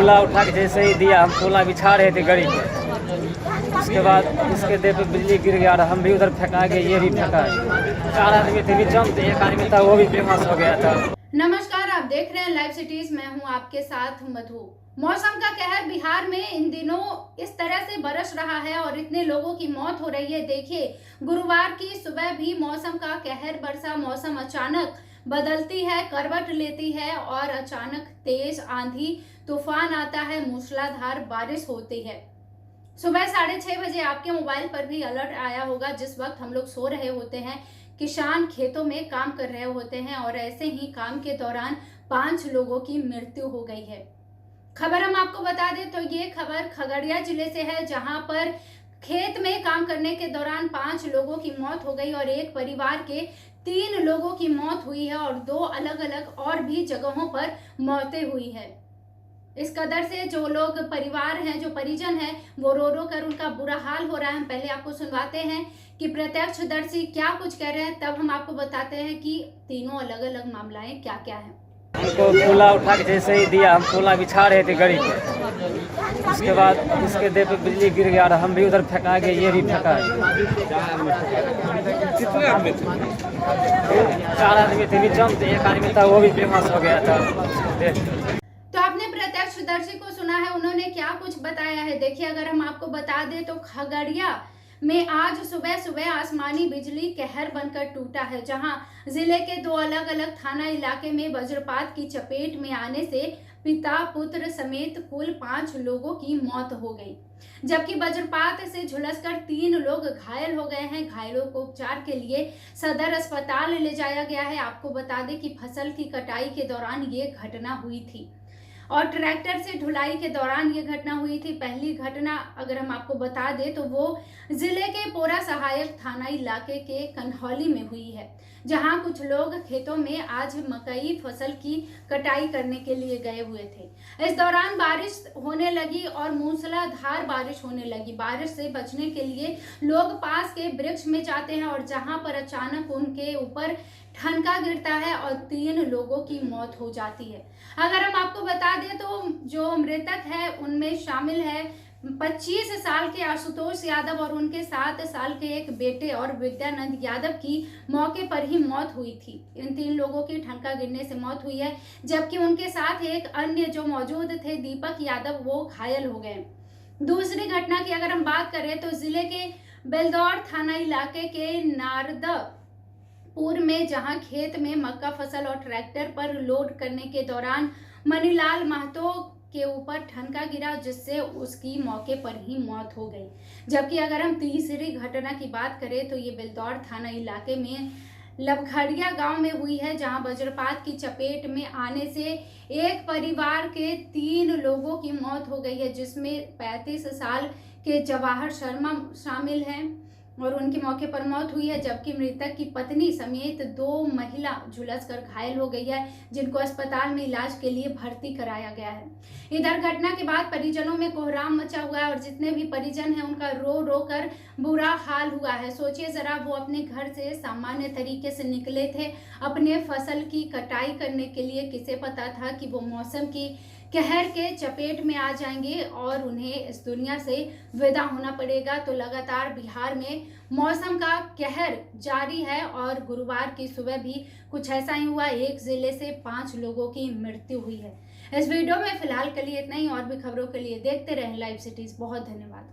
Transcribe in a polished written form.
गोला उठा के जैसे ही दिया, हम गोला बिछा रहे थे गड़ी पे। उसके बाद इसके देह पे बिजली गिर गया और हम भी उधर फेंका गए, ये भी फेंका। 4 आदमी थे, बीच में एक आदमी था वो भी बेहोश हो गया था। नमस्कार, आप देख रहे हैं लाइव सिटीज। मैं हूं आपके साथ मधु। मौसम का कहर बिहार में इन दिनों इस तरह से बरस रहा है और इतने लोगों की मौत हो रही है। देखिए, गुरुवार की सुबह भी मौसम का कहर बरसा। मौसम अचानक बदलती है, करवट लेती है और अचानक तेज आंधी तूफान आता है, मूसलाधार बारिश होती है। सुबह 6:30 बजे आपके मोबाइल पर भी अलर्ट आया होगा। जिस वक्त हम लोग सो रहे होते हैं, किसान खेतों में काम कर रहे होते हैं और ऐसे ही काम के दौरान 5 लोगों की मृत्यु हो गई है। खबर हम आपको बता दें तो ये खबर खगड़िया जिले से है, जहां पर खेत में काम करने के दौरान 5 लोगों की मौत हो गई और एक परिवार के 3 लोगों की मौत हुई है और 2 अलग अलग और भी जगहों पर मौतें हुई है। इस कदर से जो लोग परिवार हैं, जो परिजन हैं, वो रो रो कर उनका बुरा हाल हो रहा है। हम पहले आपको सुनवाते हैं कि प्रत्यक्षदर्शी क्या कुछ कह रहे हैं, तब हम आपको बताते हैं कि तीनों अलग अलग मामलाएं क्या क्या हैं। हमको गोला उठा के जैसे ही दिया, हम गोला बिछा रहे थे गड़ी पे। उसके बाद इसके देह पे बिजली गिर गया और हम भी उधर फेंका गए, ये भी फेंका। कितने आदमी थे? 4 आदमी थे, बीच में एक आदमी था वो भी बेहोश हो गया था। तो आपने प्रत्यक्षदर्शी को सुना है, उन्होंने क्या कुछ बताया है। देखिए, अगर हम आपको बता दें तो खगड़िया में आज सुबह सुबह आसमानी बिजली कहर बनकर टूटा है, जहां जिले के 2 अलग अलग थाना इलाके में वज्रपात की चपेट में आने से पिता पुत्र समेत कुल 5 लोगों की मौत हो गई, जबकि वज्रपात से झुलसकर 3 लोग घायल हो गए हैं। घायलों को उपचार के लिए सदर अस्पताल ले जाया गया है। आपको बता दें कि फसल की कटाई के दौरान ये घटना हुई थी और ट्रैक्टर से ढुलाई के दौरान ये घटना हुई थी। पहली घटना अगर हम आपको बता दें तो वो जिले के पोरा सहायक थाना इलाके के कन्हौली में हुई है, जहां कुछ लोग खेतों में आज मकई फसल की कटाई करने के लिए गए हुए थे। इस दौरान बारिश होने लगी और मूसलाधार बारिश होने लगी। बारिश से बचने के लिए लोग पास के वृक्ष में जाते हैं और जहां पर अचानक उनके ऊपर ठनका गिरता है और 3 लोगों की मौत हो जाती है। अगर हम आपको बता दें तो जो मृतक है उनमें शामिल है 25 साल के आशुतोष यादव और उनके 7 साल के एक बेटे और विद्यानंद यादव की मौके पर ही मौत हुई थी। इन 3 लोगों की ठनका गिरने से मौत हुई है, जबकि उनके साथ एक अन्य जो मौजूद थे दीपक यादव, वो घायल हो गए। दूसरी घटना की अगर हम बात करें तो जिले के बेलदौर थाना इलाके के नारदपुर में, जहां खेत में मक्का फसल और ट्रैक्टर पर लोड करने के दौरान मनीलाल महतो के ऊपर ठनका गिरा, जिससे उसकी मौके पर ही मौत हो गई। जबकि अगर हम तीसरी घटना की बात करें तो ये बेलदौर थाना इलाके में लबखड़िया गांव में हुई है, जहां वज्रपात की चपेट में आने से एक परिवार के 3 लोगों की मौत हो गई है, जिसमें 35 साल के जवाहर शर्मा शामिल हैं और उनकी मौके पर मौत हुई है, जबकि मृतक की पत्नी समेत 2 महिला झुलसकर घायल हो गई है, जिनको अस्पताल में इलाज के लिए भर्ती कराया गया है। इधर घटना के बाद परिजनों में कोहराम मचा हुआ है और जितने भी परिजन हैं उनका रो रो कर बुरा हाल हुआ है। सोचिए जरा, वो अपने घर से सामान्य तरीके से निकले थे अपने फसल की कटाई करने के लिए। किसे पता था कि वो मौसम की कहर के चपेट में आ जाएंगे और उन्हें इस दुनिया से विदा होना पड़ेगा। तो लगातार बिहार में मौसम का कहर जारी है और गुरुवार की सुबह भी कुछ ऐसा ही हुआ। एक जिले से 5 लोगों की मृत्यु हुई है। इस वीडियो में फिलहाल के लिए इतना ही। और भी खबरों के लिए देखते रहें लाइव सिटीज। बहुत धन्यवाद।